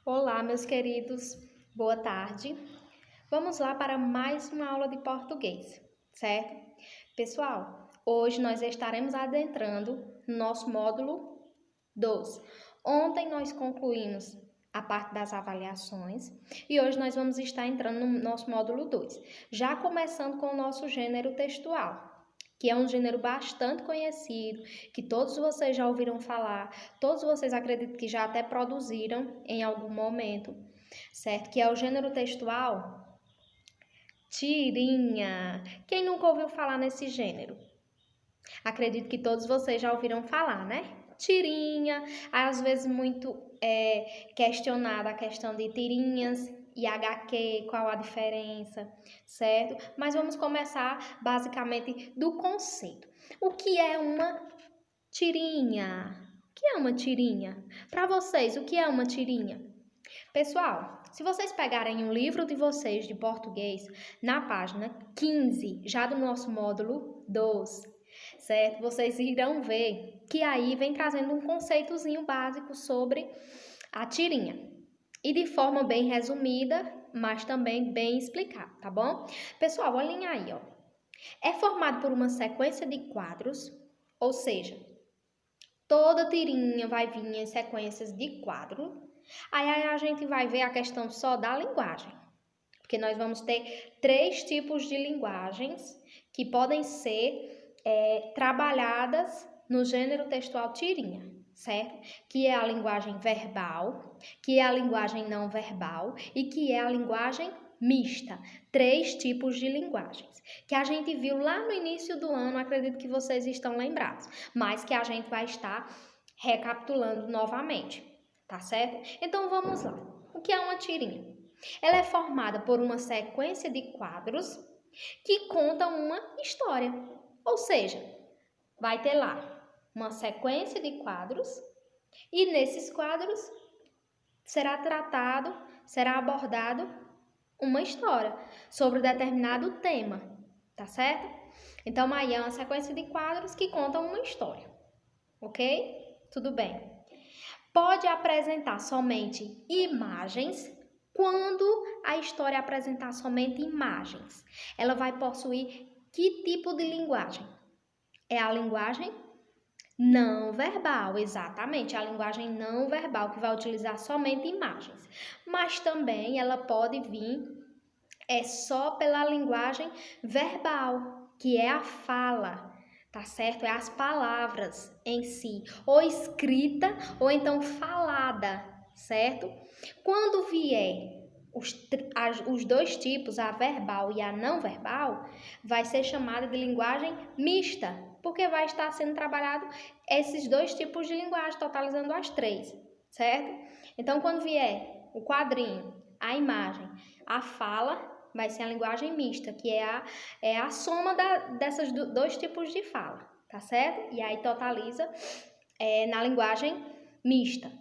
Olá, meus queridos, boa tarde. Vamos lá para mais uma aula de português, certo? Pessoal, hoje nós estaremos adentrando no nosso módulo 2. Ontem nós concluímos a parte das avaliações e hoje nós vamos estar entrando no nosso módulo 2, já começando com o nosso gênero textual, que é um gênero bastante conhecido, que todos vocês já ouviram falar, todos vocês acredito que já até produziram em algum momento, certo? Que é o gênero textual tirinha. Quem nunca ouviu falar nesse gênero? Acredito que todos vocês já ouviram falar, né? Tirinha, às vezes muito questionada a questão de tirinhas e HQ, qual a diferença, certo? Mas vamos começar basicamente do conceito. O que é uma tirinha? O que é uma tirinha? Para vocês, o que é uma tirinha? Pessoal, se vocês pegarem um livro de vocês de português, na página 15, já do nosso módulo 2, certo? Vocês irão ver que aí vem trazendo um conceitozinho básico sobre a tirinha. E de forma bem resumida, mas também bem explicada, tá bom? Pessoal, olhem aí, ó. É formado por uma sequência de quadros, ou seja, toda tirinha vai vir em sequências de quadro. Aí a gente vai ver a questão só da linguagem, porque nós vamos ter 3 tipos de linguagens que podem ser trabalhadas no gênero textual tirinha, certo? Que é a linguagem verbal, que é a linguagem não verbal e que é a linguagem mista. 3 tipos de linguagens que a gente viu lá no início do ano, acredito que vocês estão lembrados, mas que a gente vai estar recapitulando novamente, tá certo? Então vamos lá. O que é uma tirinha? Ela é formada por uma sequência de quadros que contam uma história. Ou seja, vai ter lá uma sequência de quadros e nesses quadros será abordado uma história sobre determinado tema, tá certo? Então, aí é uma sequência de quadros que contam uma história, ok? Tudo bem. Pode apresentar somente imagens. Quando a história apresentar somente imagens, ela vai possuir que tipo de linguagem? É a linguagem não verbal, exatamente, a linguagem não verbal que vai utilizar somente imagens. Mas também ela pode vir só pela linguagem verbal, que é a fala, tá certo? É as palavras em si, ou escrita ou então falada, certo? Quando vier os 2 tipos, a verbal e a não verbal, vai ser chamada de linguagem mista, porque vai estar sendo trabalhado esses 2 tipos de linguagem, totalizando as 3, certo? Então, quando vier o quadrinho, a imagem, a fala, vai ser a linguagem mista, que é a soma dessas 2 tipos de fala, tá certo? E aí totaliza na linguagem mista,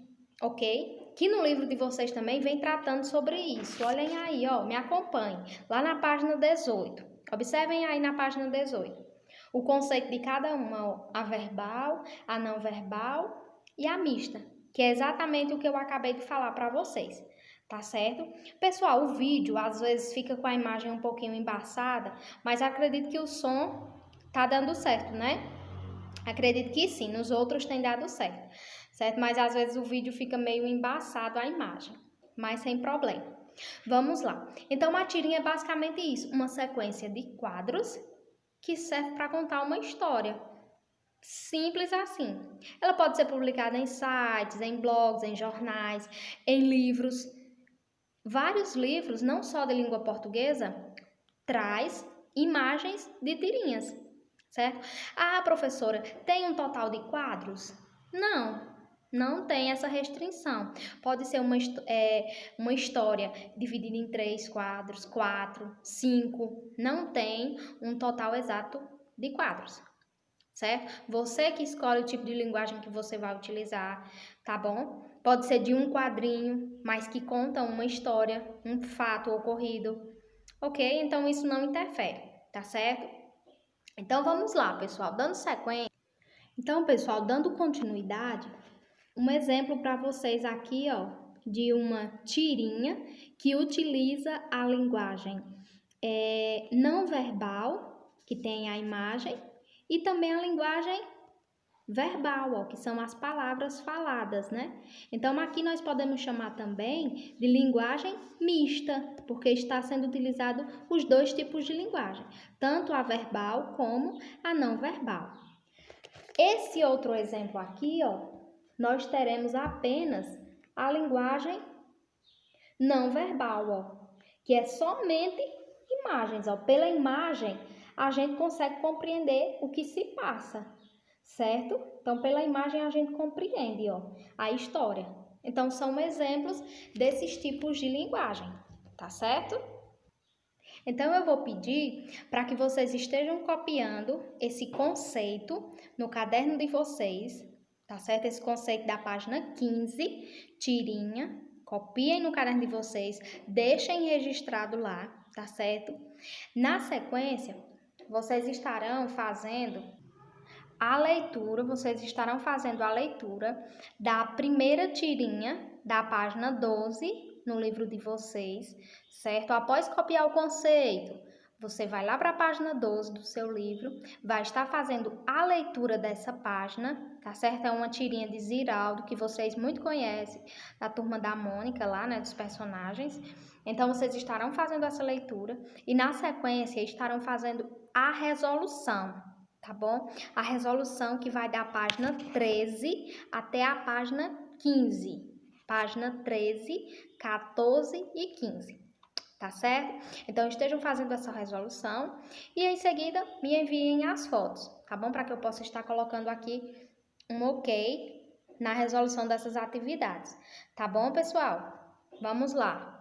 ok? Que no livro de vocês também vem tratando sobre isso. Olhem aí, ó, me acompanhem, lá na página 18. Observem aí na página 18. O conceito de cada uma, ó, a verbal, a não verbal e a mista, que é exatamente o que eu acabei de falar para vocês. Tá certo? Pessoal, o vídeo às vezes fica com a imagem um pouquinho embaçada, mas acredito que o som tá dando certo, né? Acredito que sim, nos outros tem dado certo, certo? Mas às vezes o vídeo fica meio embaçado a imagem, mas sem problema. Vamos lá. Então a tirinha é basicamente isso, uma sequência de quadros que serve para contar uma história. Simples assim. Ela pode ser publicada em sites, em blogs, em jornais, em livros. Vários livros, não só de língua portuguesa, traz imagens de tirinhas, certo? Ah, professora, tem um total de quadros? Não tem essa restrição. Pode ser uma história dividida em 3 quadros, 4, 5. Não tem um total exato de quadros, certo? Você que escolhe o tipo de linguagem que você vai utilizar, tá bom? Pode ser de um quadrinho, mas que conta uma história, um fato ocorrido, ok? Então isso não interfere, tá certo? Então vamos lá, pessoal, dando sequência. Então, pessoal, dando continuidade, um exemplo para vocês aqui, ó, de uma tirinha que utiliza a linguagem não verbal, que tem a imagem, e também a linguagem verbal, ó, que são as palavras faladas, né? Então, aqui nós podemos chamar também de linguagem mista, porque está sendo utilizado os dois tipos de linguagem, tanto a verbal como a não verbal. Esse outro exemplo aqui, ó, nós teremos apenas a linguagem não verbal, ó, que é somente imagens, ó. Pela imagem, a gente consegue compreender o que se passa, certo? Então, pela imagem, a gente compreende, ó, a história. Então, são exemplos desses tipos de linguagem, tá certo? Então, eu vou pedir para que vocês estejam copiando esse conceito no caderno de vocês, tá certo? Esse conceito da página 15, tirinha. Copiem no caderno de vocês, deixem registrado lá, tá certo? Na sequência, vocês estarão fazendo a leitura da primeira tirinha da página 12 no livro de vocês, certo? Após copiar o conceito, você vai lá para a página 12 do seu livro, vai estar fazendo a leitura dessa página, tá certo? É uma tirinha de Ziraldo, que vocês muito conhecem, da turma da Mônica lá, né, dos personagens. Então, vocês estarão fazendo essa leitura e, na sequência, estarão fazendo a resolução, tá bom? A resolução que vai da página 13 até a página 15. Página 13, 14 e 15. Tá certo? Então, estejam fazendo essa resolução e, em seguida, me enviem as fotos, tá bom? Para que eu possa estar colocando aqui um ok na resolução dessas atividades. Tá bom, pessoal? Vamos lá.